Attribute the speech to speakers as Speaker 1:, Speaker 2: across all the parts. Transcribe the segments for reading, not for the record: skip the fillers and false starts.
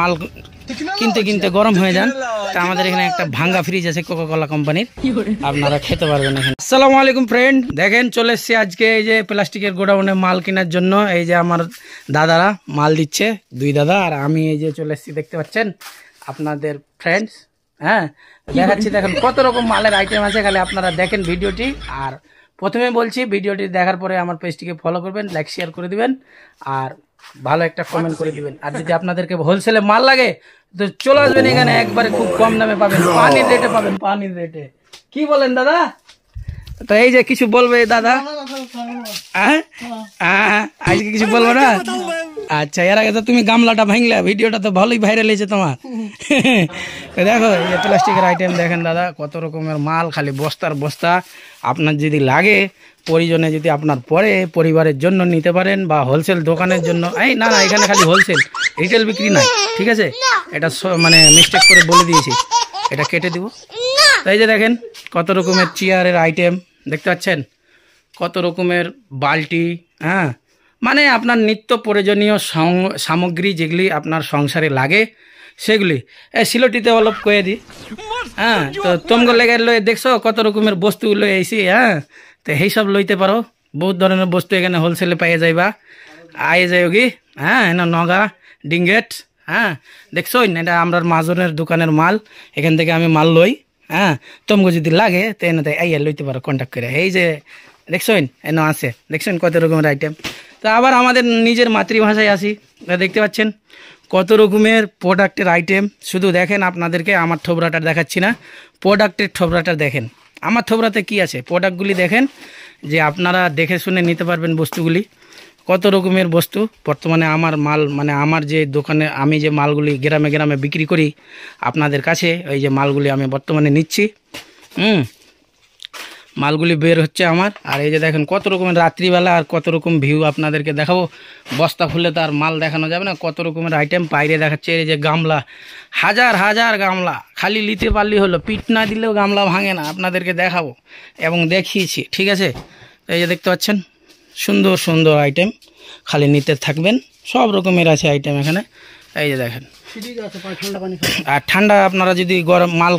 Speaker 1: মাল কিনতে কিনতে গরম হয়ে যান তা আমাদের এখানে একটা ভাঙ্গা ফ্রিজ আছে কোকা কোলা কোম্পানির, আপনারা খেতে পারবেন এখানে। আসসালামু আলাইকুম ফ্রেন্ড, দেখেন চলে এসেছি আজকে এই যে প্লাস্টিকের গোডাউনে মাল কেনার জন্য। এই যে আমার দাদারা মাল দিচ্ছে, দুই দাদা আর আমি এই যে চলে এসেছি, দেখতে পাচ্ছেন আপনাদের ফ্রেন্ডস। হ্যাঁ দেখাচ্ছি, দেখেন কত রকম মালের আইটেম আছে, খালি আপনারা দেখেন ভিডিওটি। আর প্রথমে বলছি ভিডিওটি দেখার পরে আমার পেজটিকে ফলো করবেন, লাইক শেয়ার করে দিবেন আর ভালো একটা কমেন্ট করে দিবেন। আর যদি আপনাদেরকে হোলসেলে মাল লাগে তো চলে আসবেন এখানে, একবারে খুব কম দামে পাবেন, পানির রেটে পাবেন, পানির রেটে। কি বলেন দাদা? তো এই যে কিছু বলবে দাদা? আজকে কিছু বলবো না? আচ্ছা, এর আগে তো তুমি গামলাটা ভাঙলা, ভিডিওটা তো ভালোই ভাইরাল হয়েছে তোমার। দেখো এই যে প্লাস্টিকের আইটেম দেখেন দাদা, কত রকমের মাল, খালি বস্তার বস্তা। আপনার যদি লাগে প্রয়োজনে, যদি আপনার পরে পরিবারের জন্য নিতে পারেন বা হোলসেল দোকানের জন্য। এই না না, এখানে খালি হোলসেল, রিটেল বিক্রি নাই, ঠিক আছে? এটা মানে মিস্টেক করে বলে দিয়েছি, এটা কেটে দিব। তাই যে দেখেন কত রকমের চেয়ারের আইটেম দেখতে পাচ্ছেন, কত রকমের বালতি। হ্যাঁ মানে আপনার নিত্য প্রয়োজনীয় সামগ্রী যেগুলি আপনার সংসারে লাগে সেগুলি। সিলটিতে অলপ কয়ে দিই। হ্যাঁ তো তোমগো লেগে লয়ে দেখছো কত রকমের বস্তু লয়ে আইসি। হ্যাঁ তো এই সব লইতে পারো, বহুত ধরনের বস্তু এখানে হোলসেলে পাইয়ে যাইবা, আয়ে যাই কি। হ্যাঁ এনে নগা ডিঙ্গেট। হ্যাঁ দেখছো এটা আমরা মাজনের দোকানের মাল, এখান থেকে আমি মাল লই। হ্যাঁ তোমগো যদি লাগে তো এনে আইয়া লইতে পারো কন্ট্যাক্ট করে। এই যে দেখছেন এনে আছে, দেখছেন কত রকমের আইটেম। তো আবার আমাদের নিজের মাতৃভাষায় আসি, দেখতে পাচ্ছেন কত রকমের প্রোডাক্টের আইটেম। শুধু দেখেন, আপনাদেরকে আমার থোবরাটা দেখাচ্ছি না, প্রোডাক্টের থোবরাটা দেখেন। আমার থোবরাতে কি আছে প্রোডাক্টগুলি দেখেন, যে আপনারা দেখে শুনে নিতে পারবেন বস্তুগুলি। কত রকমের বস্তু বর্তমানে আমার মাল, মানে আমার যে দোকানে আমি যে মালগুলি গ্রামে গ্রামে বিক্রি করি আপনাদের কাছে, এই যে মালগুলি আমি বর্তমানে নিচ্ছি। মালগুলি বের হচ্ছে আমার। আর এই যে দেখেন কত রকমের রাত্রিবেলা আর কত রকম ভিউ আপনাদেরকে দেখাবো। বস্তা খুলে তার মাল দেখানো যাবে না, কত রকমের আইটেম বাইরে দেখাচ্ছে। এই যে গামলা, হাজার হাজার গামলা, খালি নিতে পারলেই হলো, পিট না দিলেও গামলা ভাঙে না, আপনাদেরকে দেখাবো এবং দেখিয়েছি, ঠিক আছে? এই যে দেখতে পাচ্ছেন সুন্দর সুন্দর আইটেম, খালি নিতে থাকবেন, সব রকমের আছে আইটেম এখানে। এই যে দেখেন, আর ঠান্ডা আপনারা যদি গরম মাল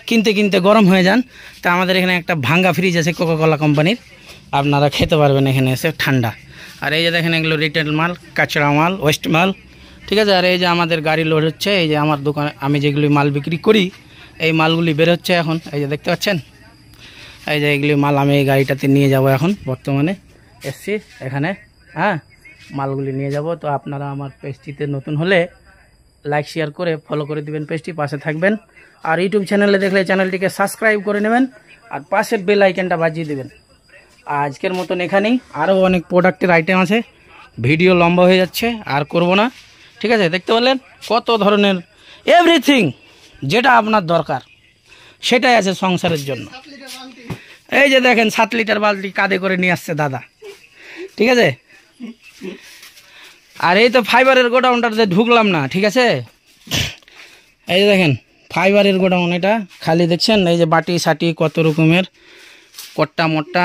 Speaker 1: কিনতে কিনতে গরম হয়ে যান তা আমাদের এখানে একটা ভাঙ্গা ফ্রিজ আছে কোকা কোলা কোম্পানির, আপনারা খেতে পারবেন এখানে এসে ঠান্ডা। আর এই যে দেখেন এগুলো রিটেল মাল, কাঁচড়া মাল, ওয়েস্ট মাল, ঠিক আছে? আর এই যে আমাদের গাড়ি লোড হচ্ছে, এই যে আমার দোকানে আমি যেগুলি মাল বিক্রি করি এই মালগুলি বের হচ্ছে এখন। এই যে দেখতে পাচ্ছেন, এই যে এগুলি মাল আমি এই গাড়িটাতে নিয়ে যাব এখন, বর্তমানে এসছি এখানে। হ্যাঁ মালগুলি নিয়ে যাব। তো আপনারা আমার পেজটিতে নতুন হলে লাইক শেয়ার করে ফলো করে দিবেন, পেজটি পাশে থাকবেন। আর ইউটিউব চ্যানেলে দেখলে চ্যানেলটিকে সাবস্ক্রাইব করে নেবেন আর পাশের বেল আইকনটা বাজিয়ে দেবেন। আজকের মতন এখানেই, আরও অনেক প্রোডাক্টের আইটেম আছে, ভিডিও লম্বা হয়ে যাচ্ছে আর করব না, ঠিক আছে? দেখতে পেলেন কত ধরনের এভরিথিং যেটা আপনার দরকার সেটাই আছে সংসারের জন্য। এই যে দেখেন 7 লিটার বালতি কাঁধে করে নিয়ে আসছে দাদা, ঠিক আছে? আর এই তো ফাইবারের গোডাউনটাতে ঢুকলাম না, ঠিক আছে? এই যে দেখেন ফাইবারের গোডাউন, এটা খালি দেখছেন এই যে বাটি সাটি কত রকমের কট্টা মোট্টা,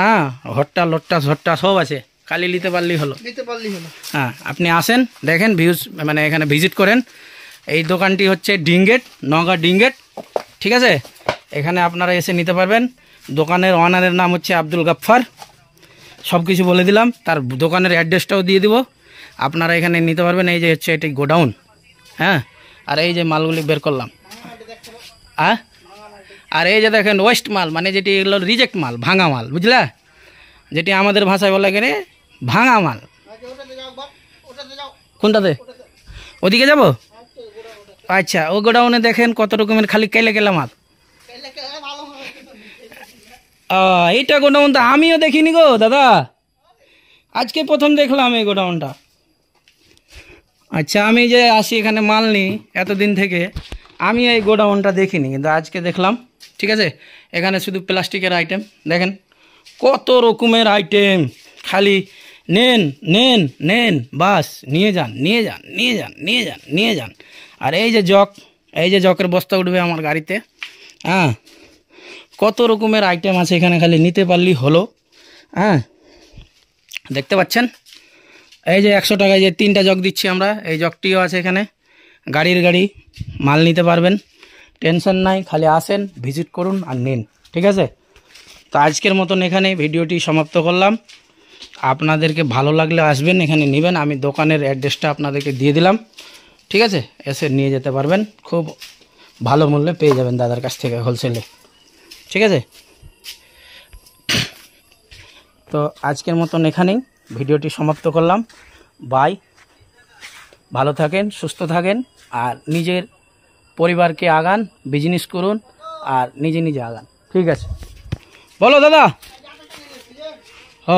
Speaker 1: হট্টা লোট্টা ঝট্টা সব আছে, খালি নিতে পারলেই হলো। হ্যাঁ আপনি আসেন, দেখেন ভিউজ, মানে এখানে ভিজিট করেন। এই দোকানটি হচ্ছে ডিঙ্গেট, নগা ডিঙ্গেট, ঠিক আছে? এখানে আপনারা এসে নিতে পারবেন। দোকানের ওনারের নাম হচ্ছে আব্দুল গাফফার, সব কিছু বলে দিলাম, তার দোকানের অ্যাড্রেসটাও দিয়ে দিব, আপনারা এখানে নিতে পারবেন। এই যে হচ্ছে এটি গোডাউন। হ্যাঁ আর এই যে মালগুলি বের করলাম। আর এই যে দেখেন ওয়েস্ট মাল, মানে যেটি এগুলো রিজেক্ট মাল, ভাঙা মাল, বুঝলা? যেটি আমাদের ভাষায় বলা গেলে ভাঙা মাল। কোনটাতে? ওদিকে যাব? আচ্ছা, ও গোডাউনে দেখেন কত রকমের খালি কেলে কেলা মাল। এইটা গোডাউন তো আমিও দেখিনি গো দাদা, আজকে প্রথম দেখলাম এই গোডাউনটা। আচ্ছা, আমি যে আসি এখানে মাল নিই এতদিন থেকে, আমি এই গোডাউনটা দেখিনি, কিন্তু আজকে দেখলাম, ঠিক আছে? এখানে শুধু প্লাস্টিকের আইটেম, দেখেন কত রকমের আইটেম, খালি নেন নেন নেন, বাস নিয়ে যান নিয়ে যান নিয়ে যান নিয়ে যান নিয়ে যান। আর এই যে জগ, এই যে জকের বস্তা উঠবে আমার গাড়িতে। হ্যাঁ কত রকমের আইটেম আছে এখানে, খালি নিতে পারলেই হলো। হ্যাঁ দেখতে পাচ্ছেন, এই যে 100 টাকায় যে 3টা জগ দিচ্ছি আমরা, এই জগটিও আছে এখানে, গাড়ির গাড়ি মাল নিতে পারবেন, টেনশন নাই, খালি আসেন, ভিজিট করুন আর নিন। ঠিক আছে, তো আজকের মতন এখানে ভিডিওটি সমাপ্ত করলাম। আপনাদেরকে ভালো লাগলে আসবেন, এখানে নেবেন। আমি দোকানের অ্যাড্রেসটা আপনাদেরকে দিয়ে দিলাম। ঠিক আছে, এসে নিয়ে যেতে পারবেন, খুব ভালো মূল্যে পেয়ে যাবেন দাদার কাছ থেকে হোলসেলে। ঠিক আছে, তো আজকের মতন এখানেই ভিডিওটি সমাপ্ত করলাম। বাই, ভালো থাকেন, সুস্থ থাকেন, আর নিজের পরিবারকে আগান, বিজনেস করুন আর নিজে নিজে আগান। ঠিক আছে, বলো দাদা। হ